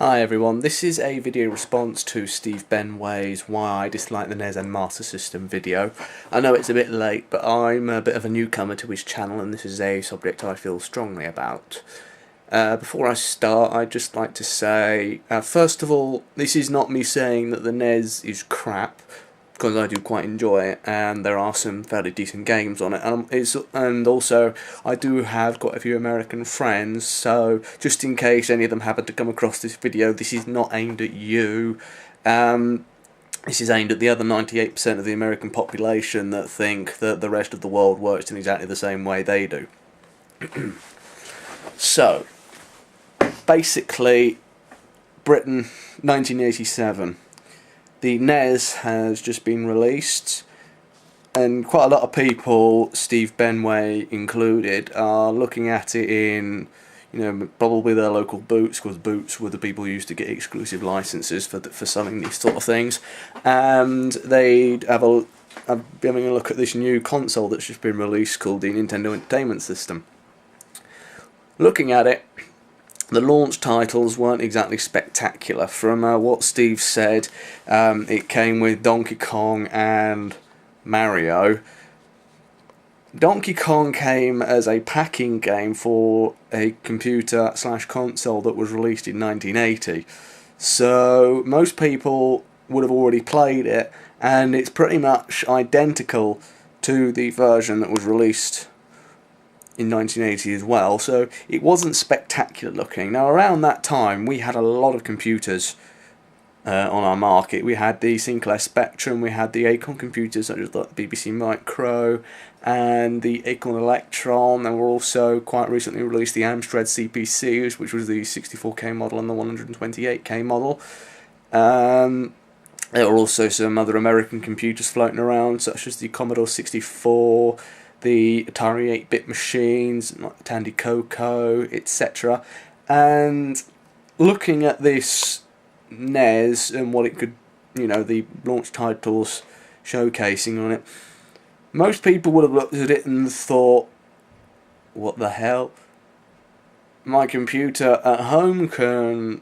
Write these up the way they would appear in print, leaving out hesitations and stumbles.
Hi everyone, this is a video response to SteveBenway's Why I Dislike the NES and Master System video. I know it's a bit late, but I'm a bit of a newcomer to his channel and this is a subject I feel strongly about. Before I start, I'd just like to say, first of all, this is not me saying that the NES is crap, because I do quite enjoy it, and there are some fairly decent games on it, and also I do have quite a few American friends, so just in case any of them happen to come across this video, this is not aimed at you. This is aimed at the other 98% of the American population that think that the rest of the world works in exactly the same way they do. So, basically, Britain, 1987. The NES has just been released, and quite a lot of people, SteveBenway included, are looking at it in, probably their local Boots, because Boots were the people who used to get exclusive licenses for selling these sort of things, and they'd have having a look at this new console that's just been released called the Nintendo Entertainment System. Looking at it, the launch titles weren't exactly spectacular. From what Steve said, it came with Donkey Kong and Mario. Donkey Kong came as a packing game for a computer/console that was released in 1980. So most people would have already played it, and it's pretty much identical to the version that was released in 1980 as well, so it wasn't spectacular looking. Now around that time we had a lot of computers on our market. We had the Sinclair Spectrum, we had the Acorn computers such as the BBC Micro and the Acorn Electron, and were also quite recently released the Amstrad CPCs, which was the 64K model and the 128K model. There were also some other American computers floating around, such as the Commodore 64, the Atari 8-bit machines, like Tandy Coco, etc. And looking at this NES and what it could, the launch titles showcasing on it, most people would have looked at it and thought, what the hell? My computer at home can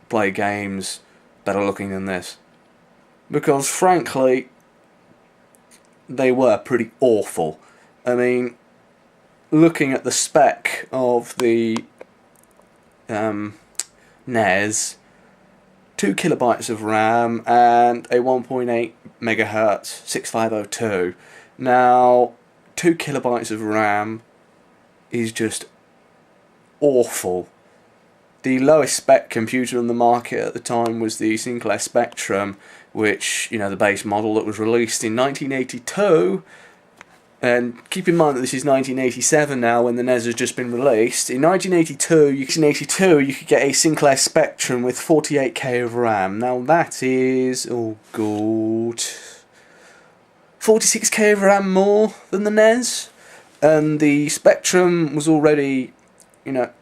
play games better looking than this. Because frankly, they were pretty awful. I mean, looking at the spec of the NES, 2 kilobytes of RAM and a 1.8 megahertz 6502. Now, 2 kilobytes of RAM is just awful. The lowest spec computer on the market at the time was the Sinclair Spectrum, which, the base model that was released in 1982, and keep in mind that this is 1987 now when the NES has just been released. In 1982 you could get a Sinclair Spectrum with 48k of RAM. Now that is, 46k of RAM more than the NES, and the Spectrum was already, not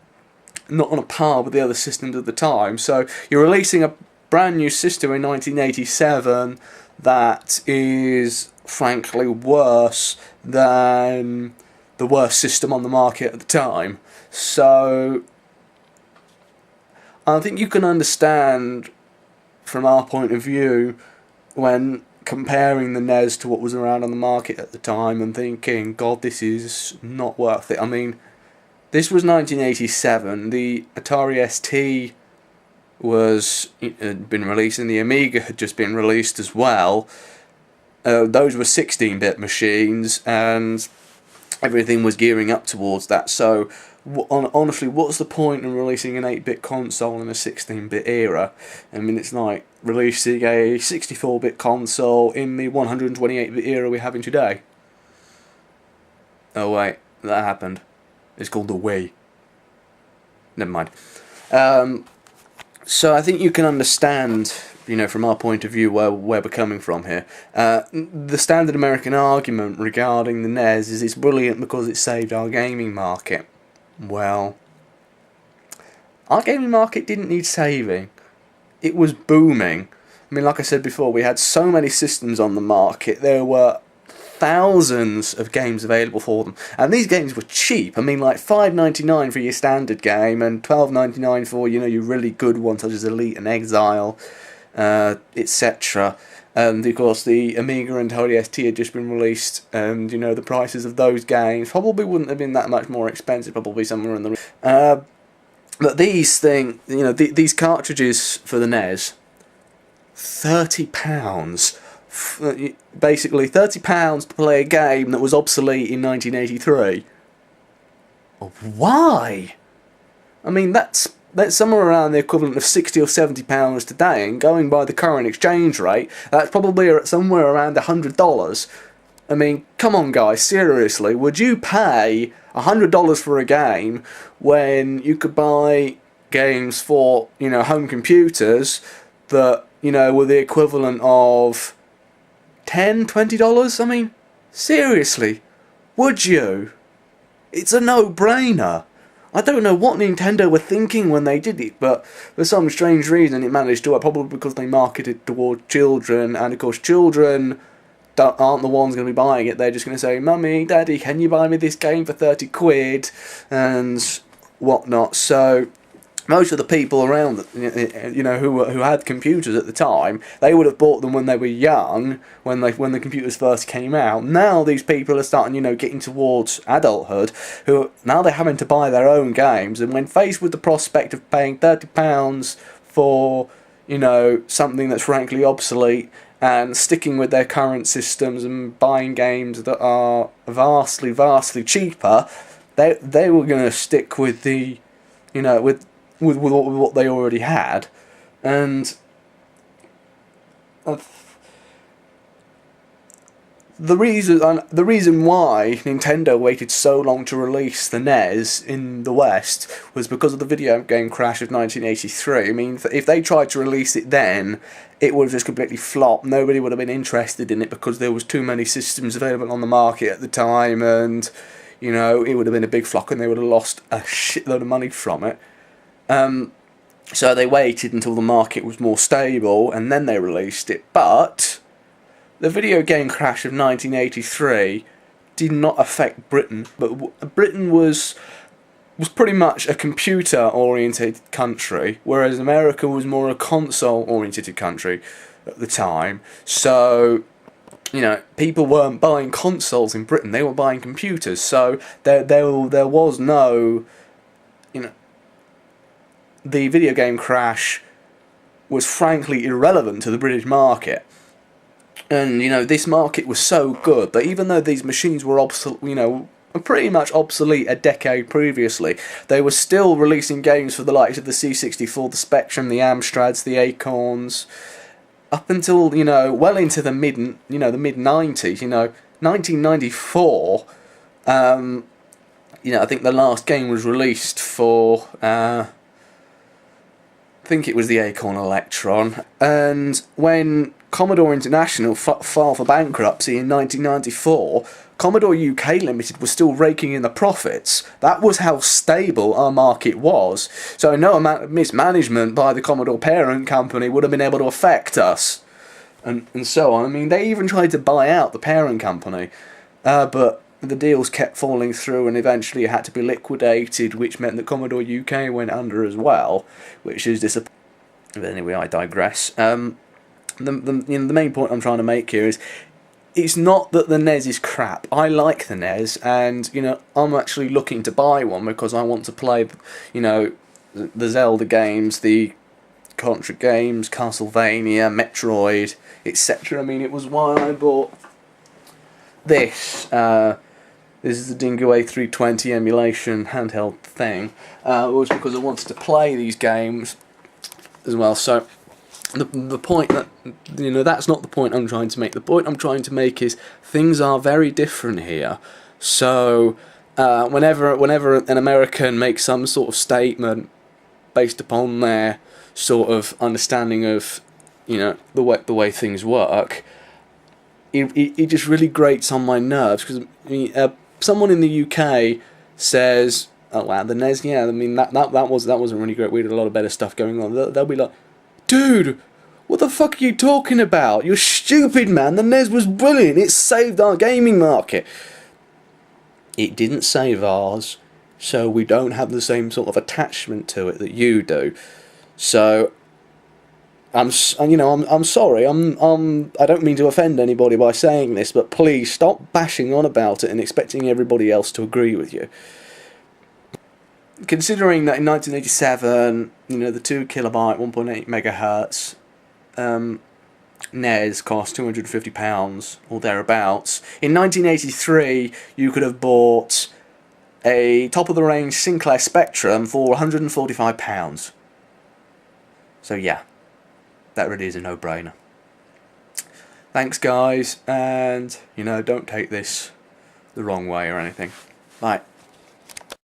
on a par with the other systems at the time, so you're releasing a brand new system in 1987 that is frankly worse than the worst system on the market at the time. So I think you can understand from our point of view when comparing the NES to what was around on the market at the time and thinking, God, this is not worth it. I mean, this was 1987, the Atari ST had been released and the Amiga had just been released as well. Those were 16-bit machines and everything was gearing up towards that, so honestly, what's the point in releasing an 8-bit console in a 16-bit era? I mean, it's like releasing a 64-bit console in the 128-bit era we're having today. Oh wait, that happened. It's called the Wii. Never mind. So I think you can understand, from our point of view, where we're coming from here. The standard American argument regarding the NES is it's brilliant because it saved our gaming market. Well, our gaming market didn't need saving. It was booming. I mean, like I said before, we had so many systems on the market. There were thousands of games available for them, and these games were cheap. I mean, like $5.99 for your standard game and $12.99 for, you know, your really good ones such as Elite and Exile, etc. And of course the Amiga and Atari ST had just been released, and you know, the prices of those games probably wouldn't have been that much more expensive, probably somewhere in the but these these cartridges for the NES, £30. Basically £30 to play a game that was obsolete in 1983. Why? I mean, that's somewhere around the equivalent of £60 or £70 today, and going by the current exchange rate, that's probably somewhere around $100. I mean, come on guys, seriously, would you pay $100 for a game when you could buy games for, you know, home computers that, you know, were the equivalent of $10, $20? I mean, seriously, would you? It's a no-brainer. I don't know what Nintendo were thinking when they did it, but for some strange reason it managed to, probably because they marketed toward children, and of course children aren't the ones going to be buying it. They're just going to say, "Mummy, Daddy, can you buy me this game for 30 quid?" and whatnot. So most of the people around, you know, who had computers at the time, they would have bought them when they were young, when the computers first came out. Now these people are starting, you know, getting towards adulthood, who now they're having to buy their own games, and when faced with the prospect of paying £30 for, you know, something that's frankly obsolete, and sticking with their current systems and buying games that are vastly, vastly cheaper, they were going to stick with the, you know, with what they already had. And the reason why Nintendo waited so long to release the NES in the West was because of the video game crash of 1983. I mean, if they tried to release it then, it would have just completely flopped. Nobody would have been interested in it because there was too many systems available on the market at the time, and, you know, it would have been a big flop and they would have lost a shitload of money from it. So they waited until the market was more stable and then they released it. But the video game crash of 1983 did not affect Britain, but Britain was pretty much a computer-oriented country, whereas America was more a console-oriented country at the time. So, you know, people weren't buying consoles in Britain; they were buying computers. So there was no, you know, the video game crash was frankly irrelevant to the British market. And, you know, this market was so good that even though these machines were pretty much obsolete a decade previously, they were still releasing games for the likes of the C64, the Spectrum, the Amstrads, the Acorns, up until, you know, well into the mid-90s, you know, 1994. You know, I think the last game was released for, I think it was the Acorn Electron, and when Commodore International filed for bankruptcy in 1994, Commodore UK Limited was still raking in the profits. That was how stable our market was. So no amount of mismanagement by the Commodore parent company would have been able to affect us, and so on. I mean, they even tried to buy out the parent company, but the deals kept falling through, and eventually it had to be liquidated, which meant that Commodore UK went under as well, which is disappointing. But anyway, I digress. The main point I'm trying to make here is, it's not that the NES is crap. I like the NES, and, you know, I'm actually looking to buy one because I want to play, you know, the Zelda games, the Contra games, Castlevania, Metroid, etc. I mean, it was why I bought this. This is the Dingo A320 emulation handheld thing. It was because I wanted to play these games as well. So the point that, you know, that's not the point I'm trying to make. The point I'm trying to make is things are very different here. So whenever an American makes some sort of statement based upon their sort of understanding of, you know, the way things work, it just really grates on my nerves, because I mean, someone in the UK says, "Oh wow, the NES, yeah, I mean that wasn't really great. We had a lot of better stuff going on." They'll be like, "Dude, What the fuck are you talking about? You're stupid, man. The NES was brilliant. It saved our gaming market. It didn't save ours, so we don't have the same sort of attachment to it that you do. So I'm sorry. I don't mean to offend anybody by saying this, but please stop bashing on about it and expecting everybody else to agree with you. Considering that in 1987, the 2 kilobyte, 1.8 megahertz NES cost £250 or thereabouts. In 1983, you could have bought a top-of-the-range Sinclair Spectrum for £145. So yeah, that really is a no-brainer. Thanks, guys, and don't take this the wrong way or anything. Bye.